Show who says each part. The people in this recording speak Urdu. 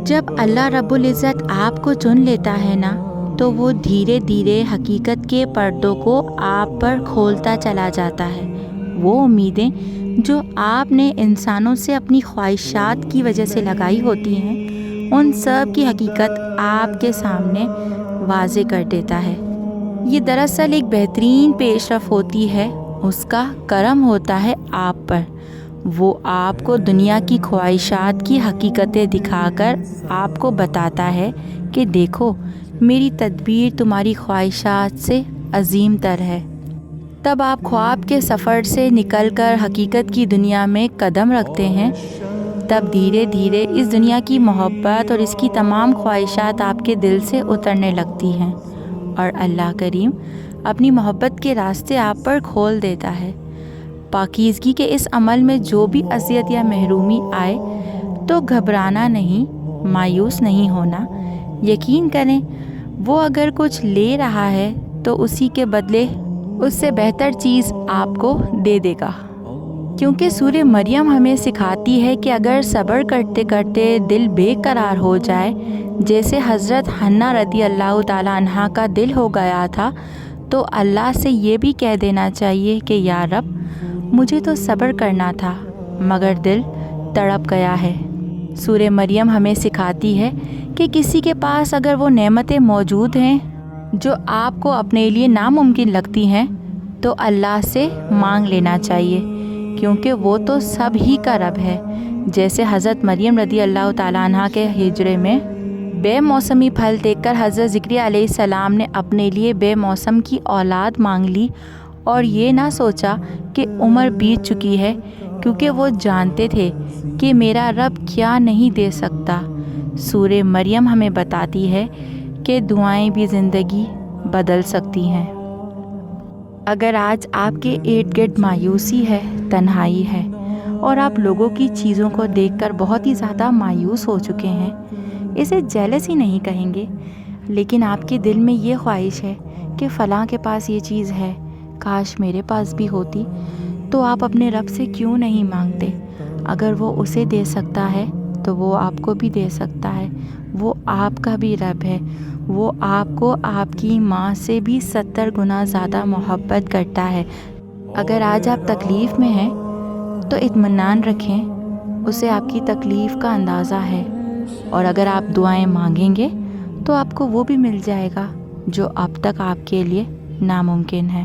Speaker 1: جب اللہ رب العزت آپ کو چن لیتا ہے نا تو وہ دھیرے دھیرے حقیقت کے پردوں کو آپ پر کھولتا چلا جاتا ہے۔ وہ امیدیں جو آپ نے انسانوں سے اپنی خواہشات کی وجہ سے لگائی ہوتی ہیں، ان سب کی حقیقت آپ کے سامنے واضح کر دیتا ہے۔ یہ دراصل ایک بہترین پیش رفت ہوتی ہے، اس کا کرم ہوتا ہے آپ پر۔ وہ آپ کو دنیا کی خواہشات کی حقیقتیں دکھا کر آپ کو بتاتا ہے کہ دیکھو میری تدبیر تمہاری خواہشات سے عظیم تر ہے۔ تب آپ خواب کے سفر سے نکل کر حقیقت کی دنیا میں قدم رکھتے ہیں۔ تب دھیرے دھیرے اس دنیا کی محبت اور اس کی تمام خواہشات آپ کے دل سے اترنے لگتی ہیں، اور اللہ کریم اپنی محبت کے راستے آپ پر کھول دیتا ہے۔ پاکیزگی کے اس عمل میں جو بھی اذیت یا محرومی آئے تو گھبرانا نہیں، مایوس نہیں ہونا۔ یقین کریں وہ اگر کچھ لے رہا ہے تو اسی کے بدلے اس سے بہتر چیز آپ کو دے دے گا، کیونکہ سورہ مریم ہمیں سکھاتی ہے کہ اگر صبر کرتے کرتے دل بے قرار ہو جائے، جیسے حضرت حنہ رضی اللہ تعالیٰ عنہا کا دل ہو گیا تھا، تو اللہ سے یہ بھی کہہ دینا چاہیے کہ یا رب مجھے تو صبر کرنا تھا مگر دل تڑپ گیا ہے۔ سورہ مریم ہمیں سکھاتی ہے کہ کسی کے پاس اگر وہ نعمتیں موجود ہیں جو آپ کو اپنے لیے ناممکن لگتی ہیں تو اللہ سے مانگ لینا چاہیے، کیونکہ وہ تو سب ہی کا رب ہے۔ جیسے حضرت مریم رضی اللہ تعالیٰ عنہ کے ہجرے میں بے موسمی پھل دیکھ کر حضرت زکریا علیہ السلام نے اپنے لیے بے موسم کی اولاد مانگ لی اور یہ نہ سوچا کہ عمر بیت چکی ہے، کیونکہ وہ جانتے تھے کہ میرا رب کیا نہیں دے سکتا۔ سورہ مریم ہمیں بتاتی ہے کہ دعائیں بھی زندگی بدل سکتی ہیں۔ اگر آج آپ کے ارد گرد مایوسی ہے، تنہائی ہے، اور آپ لوگوں کی چیزوں کو دیکھ کر بہت ہی زیادہ مایوس ہو چکے ہیں، اسے جیلسی نہیں کہیں گے، لیکن آپ کے دل میں یہ خواہش ہے کہ فلاں کے پاس یہ چیز ہے، کاش میرے پاس بھی ہوتی، تو آپ اپنے رب سے کیوں نہیں مانگتے؟ اگر وہ اسے دے سکتا ہے تو وہ آپ کو بھی دے سکتا ہے۔ وہ آپ کا بھی رب ہے، وہ آپ کو آپ کی ماں سے بھی 70 گنا زیادہ محبت کرتا ہے۔ اگر آج آپ تکلیف میں ہیں تو اطمینان رکھیں، اسے آپ کی تکلیف کا اندازہ ہے، اور اگر آپ دعائیں مانگیں گے تو آپ کو وہ بھی مل جائے گا جو اب تک آپ کے لیے ناممکن ہے۔